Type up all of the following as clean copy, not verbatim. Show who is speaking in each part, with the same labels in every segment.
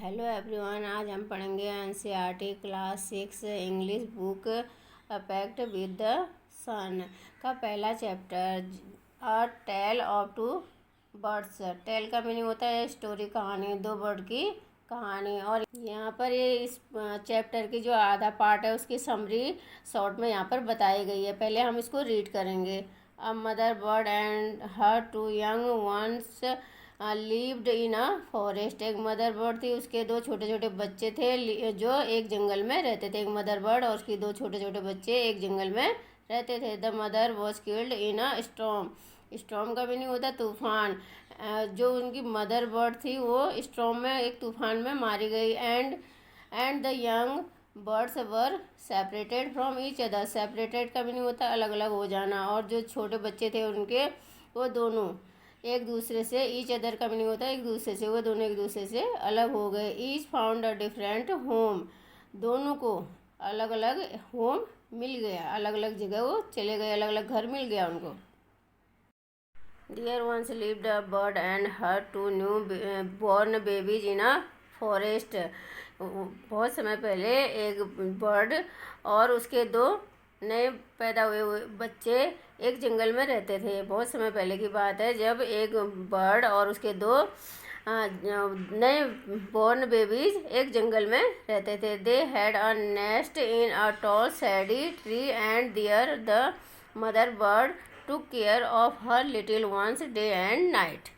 Speaker 1: Hello everyone, आज हम पढ़ेंगे NCERT class 6 English book a pact with the sun का पहला chapter a tale of two birds. Tale का मीनिंग होता है स्टोरी, कहानी, दो बर्ड की कहानी। और यहाँ पर ये इस चैप्टर की जो आधा पार्ट है उसकी समरी शॉर्ट में यहाँ पर बताई गई है। पहले हम इसको रीड करेंगे। A mother bird and her two young ones lived in a forest. एक मदर बर्ड थी, उसके दो छोटे छोटे बच्चे थे जो एक जंगल में रहते थे। एक मदर बर्ड और उसकी दो छोटे छोटे बच्चे एक जंगल में रहते थे। The mother was killed in a storm. Storm का मीनिंग होता है तूफान। जो उनकी मदर बर्ड थी वो स्टॉर्म में, एक तूफान में मारी गई। And the young birds were separated from each other. Separated का मीनिंग होता है अलग अलग हो जाना। और जो छोटे बच्चे थे उनके, वो दोनों एक दूसरे से, ईच अदर का मीनिंग होता है एक दूसरे से, वो दोनों एक दूसरे से अलग हो गए। Each found a different home. दोनों को अलग अलग होम मिल गया, अलग अलग जगह वो चले गए, अलग अलग घर मिल गया उनको। There once lived a bird and her two new-born babies in a forest. बहुत समय पहले एक बर्ड और उसके दो नए पैदा हुए बच्चे एक जंगल में रहते थे। बहुत समय पहले की बात है जब एक बर्ड और उसके दो नए बॉर्न बेबीज एक जंगल में रहते थे। They had a nest in a tall shady tree and there the mother bird took care of her little ones day and night.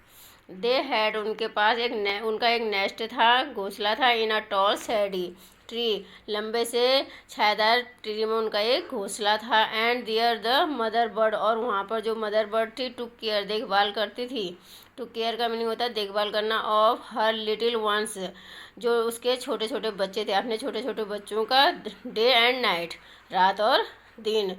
Speaker 1: They had, उनके पास उनका एक नेस्ट था, घोंसला था। इन अ टॉल सैडी ट्री, लंबे से छायादार ट्री में उनका एक घोंसला था। And there the mother bird, और वहाँ पर जो मदर बर्ड थी, टुक केयर, देखभाल करती थी। टुक केयर का मीनिंग होता है देखभाल करना। ऑफ हर लिटिल वंस, जो उसके छोटे छोटे बच्चे थे, अपने छोटे छोटे बच्चों का। डे एंड नाइट, रात और दिन।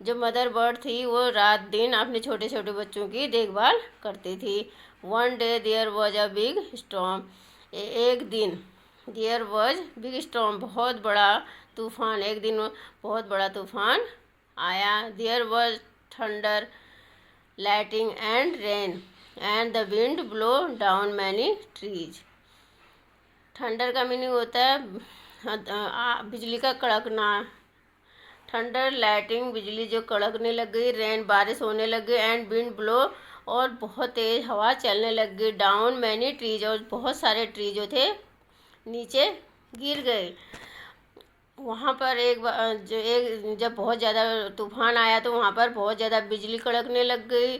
Speaker 1: जो मदर बर्ड थी वो रात दिन अपने छोटे छोटे बच्चों की देखभाल करती थी। One day there was a big storm. एक दिन, देयर वॉज बिग स्टॉर्म, बहुत बड़ा तूफान। एक दिन बहुत बड़ा तूफान आया। There was thunder, lightning and rain and the wind blow down many trees. Thunder का मीनिंग होता है बिजली का कड़कना। थंडर, लाइटिंग, बिजली जो कड़कने लग गई। रेन, बारिश होने लग गई। एंड विंड ब्लो, और बहुत तेज हवा चलने लग गई। डाउन मैनी ट्रीज, और बहुत सारे ट्री जो थे नीचे गिर गए। वहाँ पर जब बहुत ज़्यादा तूफान आया तो वहाँ पर बहुत ज़्यादा बिजली कड़कने लग गई,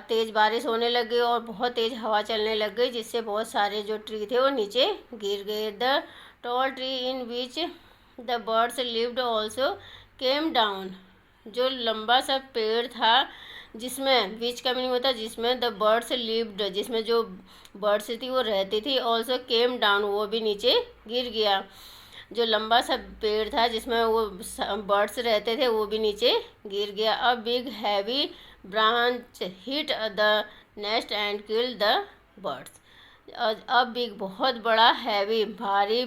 Speaker 1: तेज़ बारिश होने लग गई और बहुत तेज़ हवा चलने लग गई, जिससे बहुत सारे जो ट्री थे वो नीचे गिर गए। The tall tree in which the birds lived also came down. जो लंबा सा पेड़ था जिसमें, बीच का मीनिंग होता है जिसमें, द बर्ड्स लिव्ड, जिसमें जो बर्ड्स थी वो रहती थी। ऑल्सो केम डाउन, वो भी नीचे गिर गया। जो लंबा सा पेड़ था जिसमें वो बर्ड्स रहते थे वो भी नीचे गिर गया। A big heavy branch hit the nest and kill the birds. अब बिग, बहुत बड़ा, हैवी, भारी,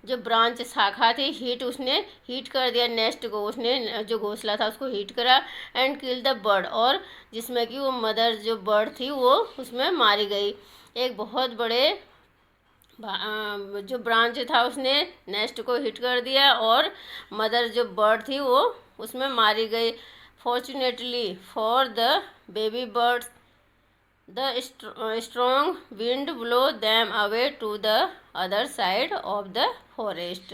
Speaker 1: जो ब्रांच, शाखा थी, उसने हीट कर दिया नेस्ट को, उसने जो घोंसला था उसको हीट करा। एंड किल द बर्ड, और जिसमें कि वो मदर जो बर्ड थी वो उसमें मारी गई। एक बहुत बड़े जो ब्रांच था उसने नेस्ट को हिट कर दिया और मदर जो बर्ड थी वो उसमें मारी गई। Fortunately for the baby birds the strong wind blow them away to the other side of the forest.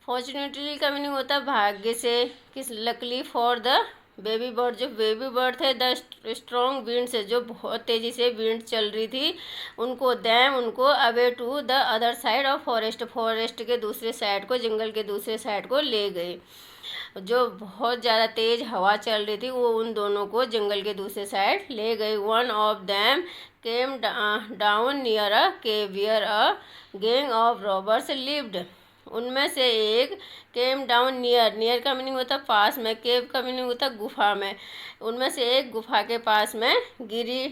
Speaker 1: Fortunately का मीनिंग होता है भाग्य से, किस, luckily for the baby bird, जो बेबी बर्ड थे, द स्ट्रॉन्ग विंड से, जो बहुत तेज़ी से विंड चल रही थी, उनको, दैम, उनको, away to the other side of forest, forest के दूसरे साइड को, जंगल के दूसरे साइड को ले गई। जो बहुत ज़्यादा तेज़ हवा चल रही थी वो उन दोनों को जंगल के दूसरे साइड ले गई। One of them came down near a cave where a gang of robbers lived. उनमें से एक केम डाउन नियर, नियर का मीनिंग होता है पास में, केव का मीनिंग होता है गुफा में। उनमें से एक गुफा के पास में गिरी,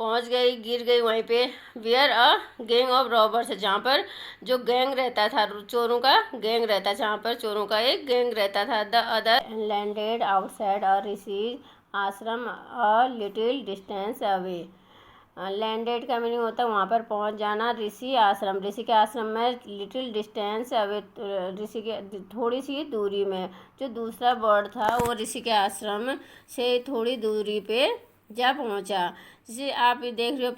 Speaker 1: पहुंच गई, गिर गई वहीं पे। Where a gang of robbers, जहाँ पर जो गैंग रहता था, चोरों का गैंग रहता, जहाँ पर चोरों का एक गैंग रहता था। The other landed outside a rishi ashram a little distance away. Landed का मीनिंग होता है वहाँ पर पहुँच जाना। ऋषि आश्रम, ऋषि के आश्रम में लिटिल डिस्टेंस अवे, ऋषि के थोड़ी सी दूरी में। जो दूसरा बर्ड था वो ऋषि के आश्रम से थोड़ी दूरी पे जा पहुँचा। जैसे आप ये देख रहे हो,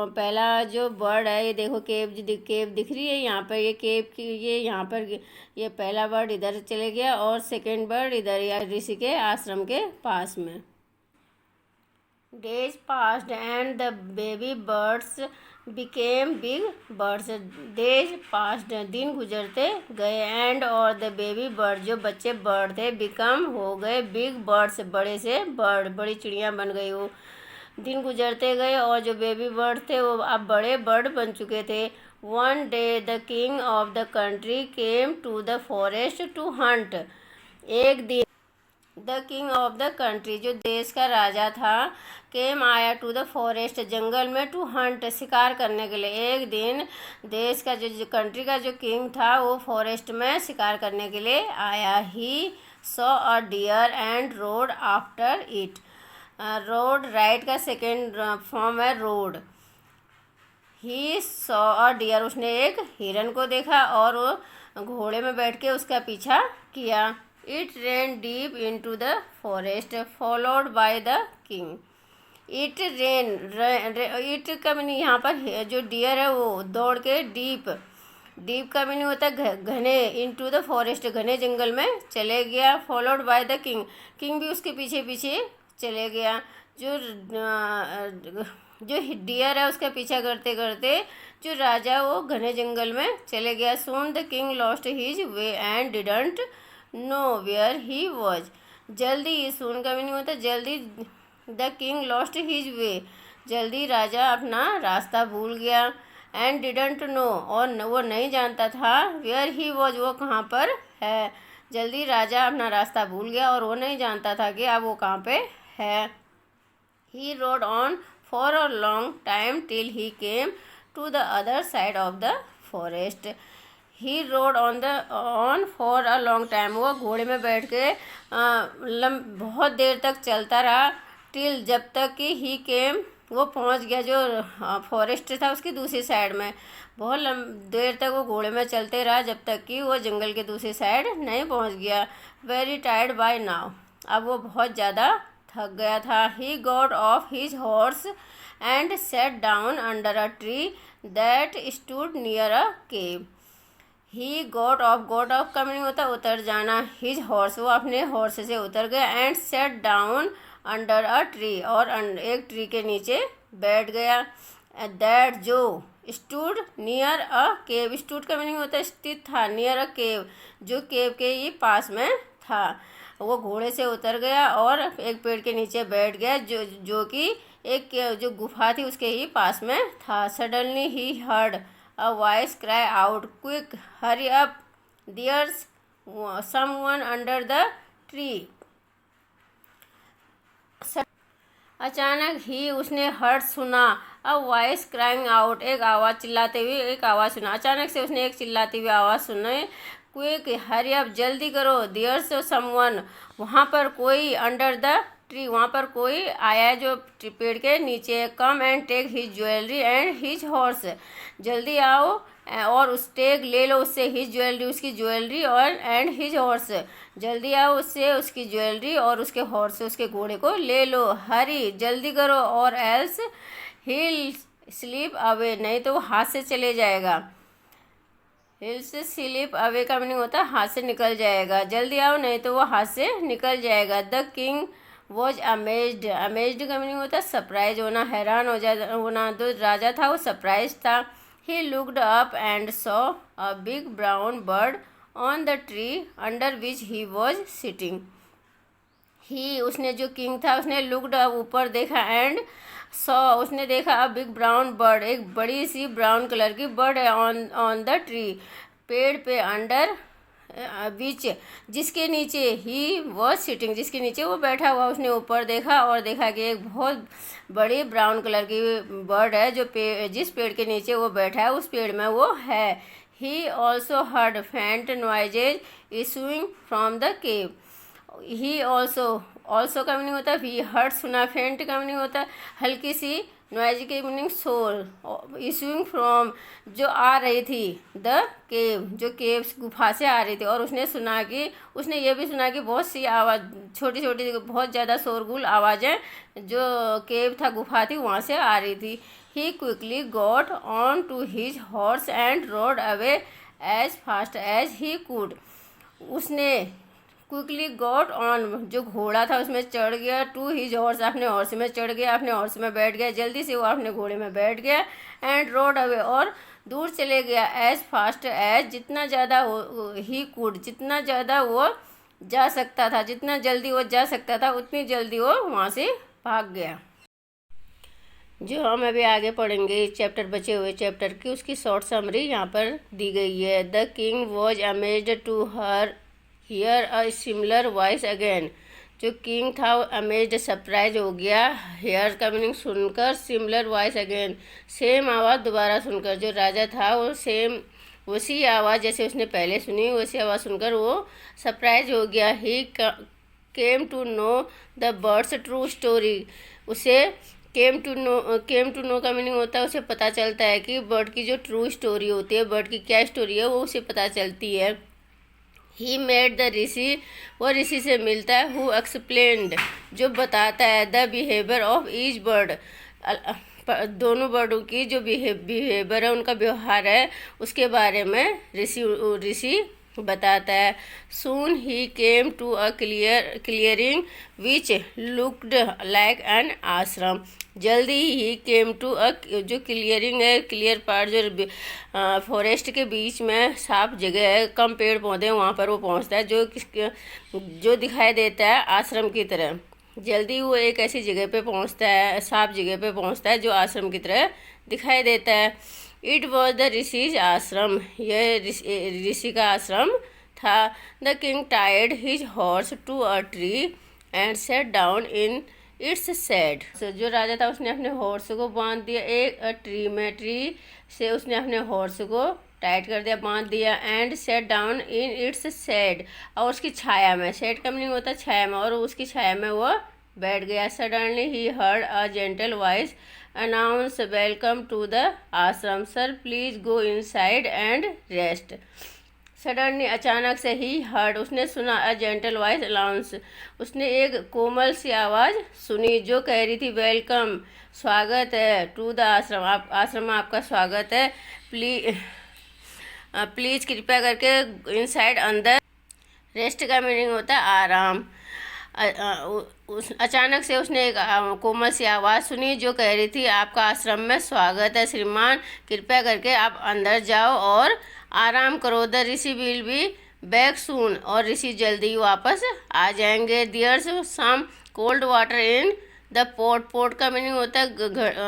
Speaker 1: पहला जो बर्ड है, ये देखो केव दिख रही है यहाँ पर, ये केव की, ये यहाँ पर ये पहला बर्ड इधर चले गया और सेकेंड बर्ड इधर या ऋषि के आश्रम के पास में। Days passed and the baby birds became big birds. Days passed, दिन गुजरते गए, and और the baby bird, जो बच्चे बर्ड थे, become हो गए big birds, बड़े से बर्ड, बड़ी चिड़ियाँ बन गई वो। दिन गुजरते गए और जो बेबी बर्ड थे वो अब बड़े बर्ड बन चुके थे। One day the king of the country came to the forest to hunt. एक दिन the king of the country, जो देश का राजा था, केम आया टू द फॉरेस्ट, जंगल में, टू हंट, शिकार करने के लिए। एक दिन देश का जो कंट्री का जो किंग था वो फॉरेस्ट में शिकार करने के लिए आया। He saw a deer and rode after it. Rode, ride का सेकेंड फॉर्म है rode. He saw a deer, उसने एक हिरन को देखा और वो घोड़े में बैठ के उसका पीछा किया। It ran deep into the forest, followed by the king. It it का मीनिंग यहाँ पर जो डियर है वो दौड़ के डीप का मीनिंग होता है घने, into the forest, घने जंगल में चले गया। followed by the king, king भी उसके पीछे पीछे चले गया। जो डियर है उसका पीछा करते करते जो राजा वो घने जंगल में चले गया। soon the king lost his way and didn't know where he was. जल्दी, सुन का मीनिंग होता है जल्दी। The king lost his way, जल्दी राजा अपना रास्ता भूल गया। एंड डिडंट नो, और वो नहीं जानता था, वेयर ही वॉज, वो कहाँ पर है। जल्दी राजा अपना रास्ता भूल गया और वो नहीं जानता था कि अब वो कहाँ पे है। He rode on for a long time till he came to the other side of the forest. He rode on for a long time, वो घोड़े में बैठ के बहुत देर तक चलता रहा। टिल, जब तक कि ही केम, वो पहुंच गया जो फॉरेस्ट था उसकी दूसरी साइड में। बहुत देर तक वो घोड़े में चलते रहा जब तक कि वो जंगल के दूसरी साइड नहीं पहुंच गया। वेरी टायर्ड बाय नाउ, अब वो बहुत ज़्यादा थक गया था। He got off his horse and sat down under a tree that stood near a cave. He got off का मीनिंग होता है उतर जाना। हिज हॉर्स, वो अपने हॉर्स से उतर गया। And sat down under a tree, और एक ट्री के नीचे बैठ गया। दैट, जो, stood near a cave, stood का मीनिंग होता है स्थित था। नियर अ केव, जो केव के ही पास में था। वो घोड़े से उतर गया और एक पेड़ के नीचे बैठ गया जो कि एक जो गुफा थी उसके ही पास में था। Suddenly he heard a voice cry out, quick, hurry up, there's someone under the tree. अचानक ही उसने हर्ट सुना, अ वॉइस क्राइंग आउट, एक आवाज़ चिल्लाते हुए एक आवाज़ सुना। अचानक से उसने एक चिल्लाती हुई आवाज़ सुनी, क्विक, हरी अप, जल्दी करो, देयर्स समवन, वहाँ पर कोई, अंडर द ट्री, वहाँ पर कोई आया है जो पेड़ के नीचे। Come and take his jewellery and his horse, जल्दी आओ और उस टेक ले लो उससे हिज ज्वेलरी, उसकी ज्वेलरी, और एंड हिज हॉर्स, जल्दी आओ उससे उसकी ज्वेलरी और उसके हॉर्स, उसके घोड़े को ले लो। हरी, जल्दी करो, और एल्स हिल स्लीप अवे, नहीं तो वो हाथ से चले जाएगा। हिल से स्लीप अवे का मीनिंग होता है हाथ से निकल जाएगा। जल्दी आओ नहीं तो वो हाथ से निकल जाएगा। The king was amazed, amazed का मीनिंग होता है सरप्राइज होना, हैरान होना। जो राजा था वो सरप्राइज था। He looked up and saw a big brown bird on the tree under which he was sitting. He, उसने जो किंग था उसने लुक्ड अप, ऊपर देखा, एंड सॉ, उसने देखा, अ बिग ब्राउन बर्ड, एक बड़ी सी ब्राउन कलर की बर्ड है, ऑन द ट्री, पेड़ पे, अंडर बीच, जिसके नीचे ही वॉज सिटिंग, जिसके नीचे वो बैठा हुआ। उसने ऊपर देखा और देखा कि एक बहुत बड़ी ब्राउन कलर की बर्ड है जो जिस पेड़ के नीचे वो बैठा है उस पेड़ में वो है। ही ऑल्सो हर्ड फेंट noises issuing from the cave. He also का मीनिंग होता है ही हर्ड, सुना। फेंट का मीनिंग होता है हल्की सी नॉइजी के मीनिंग शोर इशूइंग फ्रॉम, जो आ रही थी, द केव, जो केव गुफा से आ रही थी। और उसने ये भी सुना कि बहुत सी आवाज़, छोटी छोटी बहुत ज़्यादा शोरगुल आवाज़ें जो केव था, गुफा थी, वहाँ से आ रही थी। He quickly got on to his horse and rode away as fast as he could. उसने क्विकली गॉट ऑन, जो घोड़ा था उसमें चढ़ गया, टू हिज हॉर्स, अपने हॉर्स में चढ़ गया, अपने हॉर्स में बैठ गया, जल्दी से वो अपने घोड़े में बैठ गया, एंड रोड अवे, और दूर चले गया, एज फास्ट एज, जितना ज़्यादा ही कुड, जितना ज़्यादा वो जा सकता था, जितना जल्दी वो जा सकता था उतनी जल्दी वो वहाँ से भाग गया। जो हम अभी आगे पढ़ेंगे चैप्टर, बचे हुए चैप्टर की, उसकी शॉर्ट समरी यहाँ पर दी गई है। The king was amazed to her hear a similar voice again. जो किंग था वो अमेज्ड, सरप्राइज हो गया, हियर का मीनिंग सुनकर, सिमिलर वॉइस अगेन, सेम आवाज़ दोबारा सुनकर। जो राजा था वो सेम उसी आवाज़ जैसे उसने पहले सुनी, वैसी आवाज़ सुनकर वो सरप्राइज हो गया। He came to know the bird's true story. उसे केम टू नो का मीनिंग होता है, उसे पता चलता है कि बर्ड की जो ट्रू स्टोरी होती है, बर्ड की क्या स्टोरी है, वो उसे पता चलती है। ही मेड द ऋषि, वो ऋषि से मिलता है। हु एक्सप्लेन्ड, जो बताता है, the behaviour of each bird, दोनों बर्डों की जो बिहेवियर है, उनका व्यवहार है, उसके बारे में ऋषि बताता है। Soon he came to a clearing which looked like an ashram. जल्दी ही केम टू अ, जो क्लियरिंग है, क्लियर पार्ट, जो फॉरेस्ट के बीच में साफ जगह है, कम पेड़ पौधे, वहाँ पर वो पहुँचता है, जो दिखाई देता है आश्रम की तरह। जल्दी वो एक ऐसी जगह पे पहुँचता है, साफ जगह पे पहुँचता है, जो आश्रम की तरह दिखाई देता है। इट वॉज द ऋषिज आश्रम, यह ऋषि का आश्रम था। The king tied his horse to a tree and sat down in its shade. जो राजा था उसने अपने हॉर्स को बांध दिया एक ट्री में, ट्री से उसने अपने हॉर्स को टाइट कर दिया, बांध दिया, and sat down in its shade, और उसकी छाया में, शेड का मीनिंग होता है छाया में, और उसकी छाया में वो बैठ गया। Suddenly he heard a gentle voice announce welcome to the ashram, sir please go inside and rest. Suddenly, अचानक से, ही हर्ड, उसने सुना, अ जेंटल वॉइस अनाउंस, उसने एक कोमल सी आवाज़ सुनी जो कह रही थी, वेलकम, स्वागत है, टू द आश्रम, आप आश्रम में आपका स्वागत है, प्लीज़ कृपया करके, इनसाइड अंदर, रेस्ट का मीनिंग होता है आराम। अचानक से उसने एक कोमल सी आवाज़ सुनी जो कह रही थी, आपका आश्रम में स्वागत है श्रीमान, कृपया करके आप अंदर जाओ और आराम करो। The rishi will be back soon, और ऋषि जल्दी वापस आ जाएंगे। There's some cold water in the pot, pot का मीनिंग होता है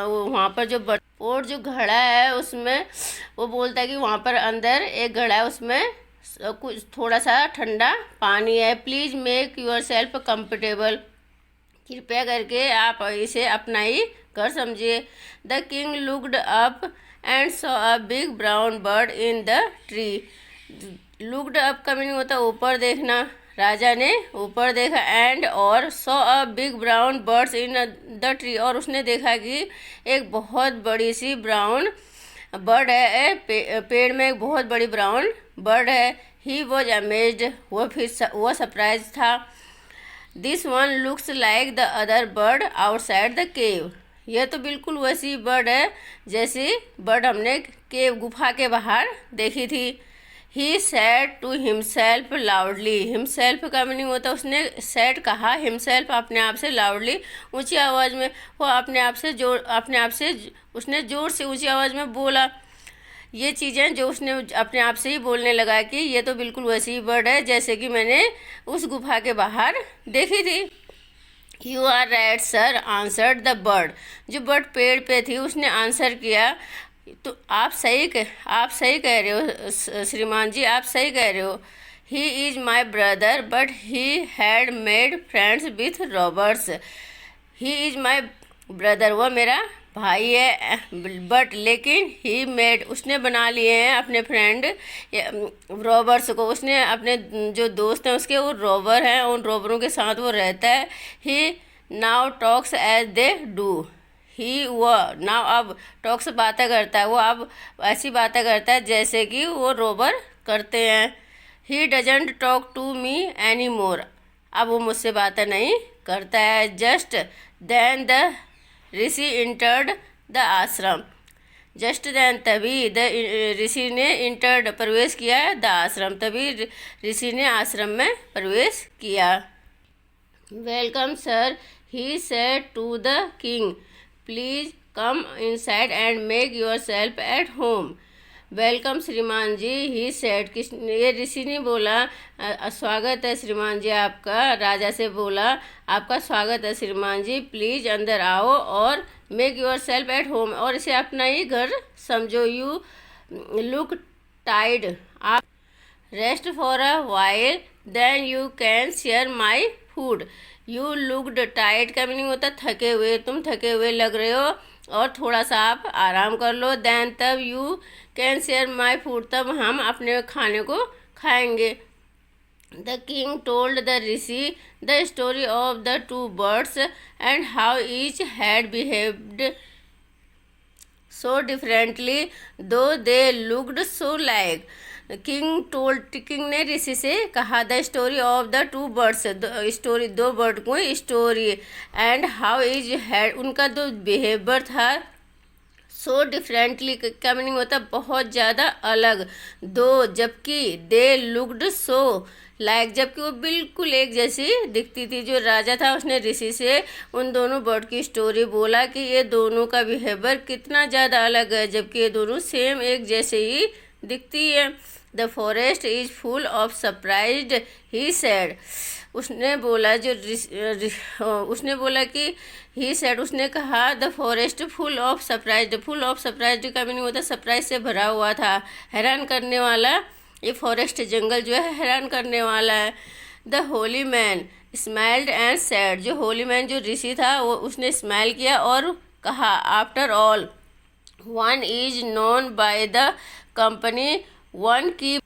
Speaker 1: वहाँ पर जो पोट, जो घड़ा है उसमें, वो बोलता है कि वहाँ पर अंदर एक घड़ा है, उसमें कुछ थोड़ा सा ठंडा पानी है। Please make yourself comfortable, कृपया करके आप इसे अपना ही घर समझिए। The king looked up and saw a big brown bird in the tree. Looked up का मीनिंग होता है ऊपर देखना, राजा ने ऊपर देखा, एंड और saw a big brown birds in the tree, और उसने देखा कि एक बहुत बड़ी सी ब्राउन बर्ड है, पेड़ में एक बहुत बड़ी ब्राउन बर्ड है। ही वॉज अमेज्ड, वो सरप्राइज था। This one looks like the other bird outside the cave, यह तो बिल्कुल वैसी बर्ड है जैसी बर्ड हमने केव, गुफा के बाहर देखी थी। He said to himself loudly, himself का मीनिंग होता है, उसने सैड कहा, हिमसेल्फ अपने आप से, लाउडली ऊंची आवाज़ में, वो अपने आप से उसने ज़ोर से ऊंची आवाज़ में बोला। ये चीज़ें जो उसने अपने आप से ही बोलने लगा कि ये तो बिल्कुल वैसी ही बर्ड है जैसे कि मैंने उस गुफा के बाहर देखी थी। You are right sir, answered the bird, जो बर्ड पेड़ पे थी उसने आंसर किया, तो आप सही कह रहे हो श्रीमान जी, आप सही कह रहे हो। He is my brother but he had made friends with Roberts. He is my brother, वह मेरा भाई है, बट लेकिन ही मेड, उसने बना लिए हैं अपने फ्रेंड रॉबर्स को, उसने अपने जो दोस्त हैं उसके, वो रॉबर हैं, उन रॉबरों के साथ वो रहता है। He now talks as they do, he वह, नाउ अब टॉक्स बातें करता है, वो अब ऐसी बातें करता है जैसे कि वो रोबर करते हैं। He doesn't talk to me any more, अब वो मुझसे बातें नहीं करता है। Just then the rishi entered the ashram, just then तभी द ऋषि ने इंटर्ड प्रवेश किया द आश्रम, तभी ऋषि ने आश्रम में प्रवेश किया। Welcome sir, he said to the king, please come inside and make yourself at home. Welcome श्रीमान जी, ही सेड, किस ये ऋषि ने बोला, स्वागत है श्रीमान जी आपका, राजा से बोला आपका स्वागत है श्रीमान जी, प्लीज़ अंदर आओ और make yourself at home, और इसे अपना ही घर समझो। यू लुक टाइड, आप rest for a while then you can share my food. You looked टाइड का मीनिंग होता है थके हुए, तुम थके हुए लग रहे हो और थोड़ा सा आप आराम कर लो। देन तब you can share my food, तब हम अपने खाने को खाएंगे। The king told the Rishi the story of the two birds and how each had behaved so differently though they looked so like। King ने ऋषि से कहा the story of the two birds, story दो bird को story, and how is had, उनका जो behaviour था, सो differently का meaning होता है बहुत ज़्यादा अलग, दो जबकि, दे लुक्ड सो लाइक, जबकि वो बिल्कुल एक जैसी दिखती थी। जो राजा था उसने ऋषि से उन दोनों बर्ड की स्टोरी बोला कि ये दोनों का बिहेवियर कितना ज़्यादा अलग है, जबकि ये दोनों सेम एक जैसे ही दिखती है। The forest is full of surprised, he said, उसने बोला उसने बोला कि ही सेड, उसने कहा the forest full of surprised, full of surprised का मीनिंग होता है सरप्राइज से भरा हुआ था, हैरान करने वाला। ये फॉरेस्ट जंगल जो है हैरान करने वाला है। The Holi man smiled and sad, जो होली मैन जो ऋषि था वो उसने स्माइल किया और कहा after all one is known by the company one की,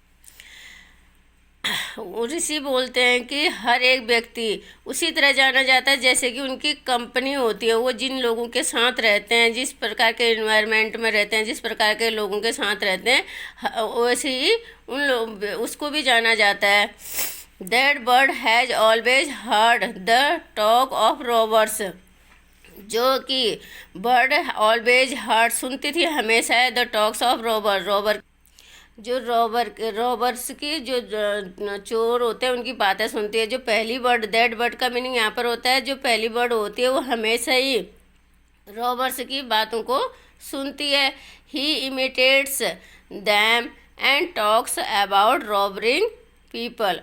Speaker 1: ऋषि बोलते हैं कि हर एक व्यक्ति उसी तरह जाना जाता है जैसे कि उनकी कंपनी होती है, वो जिन लोगों के साथ रहते हैं, जिस प्रकार के इन्वायरमेंट में रहते हैं, जिस प्रकार के लोगों के साथ रहते हैं, वैसे ही उन लोग उसको भी जाना जाता है। That bird has always heard the talk of robbers, जो कि बर्ड ऑलवेज हर्ड सुनती थी हमेशा द टॉक्स ऑफ रॉबर, जो रॉबर्स की जो चोर होते हैं उनकी बातें सुनती है। जो पहली बर्ड, दैट बर्ड का मीनिंग यहाँ पर होता है जो पहली बर्ड होती है वो हमेशा ही रॉबर्स की बातों को सुनती है। He imitates them and talks about robbing people,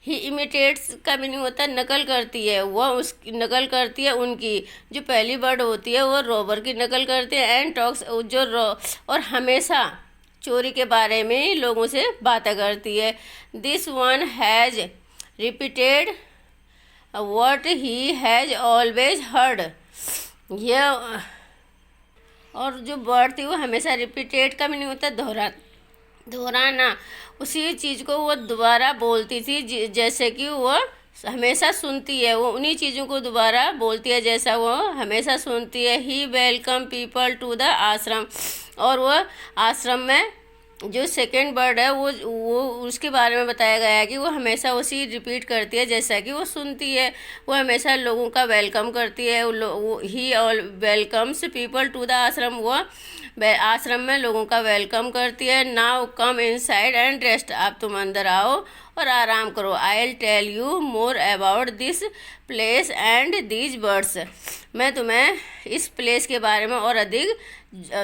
Speaker 1: he imitates का मीनिंग होता है नकल करती है, वह उसकी नकल करती है उनकी, जो पहली बर्ड होती है वो रॉबर की नकल करती है। एंड टॉक्स और हमेशा चोरी के बारे में लोगों से बातें करती है। This one has repeated what he has always heard, यह, और जो बर्ड थी वो हमेशा रिपीटेड का मीनिंग होता है दोहराना, उसी चीज़ को वो दोबारा बोलती थी जैसे कि वो हमेशा सुनती है, वो उन्हीं चीज़ों को दोबारा बोलती है जैसा वो हमेशा सुनती है। ही वेलकम पीपल टू द आश्रम, और वह आश्रम में जो सेकेंड बर्ड है वो उसके बारे में बताया गया है कि वो हमेशा उसी रिपीट करती है जैसा कि वो सुनती है, वो हमेशा लोगों का वेलकम करती है। He all welcomes people to the ashram, वो आश्रम में लोगों का वेलकम करती है। Now come inside and rest, आप तुम अंदर आओ और आराम करो। I will tell you more about this place and these birds, मैं तुम्हें इस प्लेस के बारे में और अधिक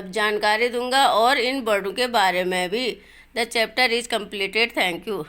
Speaker 1: जानकारी दूंगा और इन बर्डों के बारे में भी। The chapter is completed, thank you.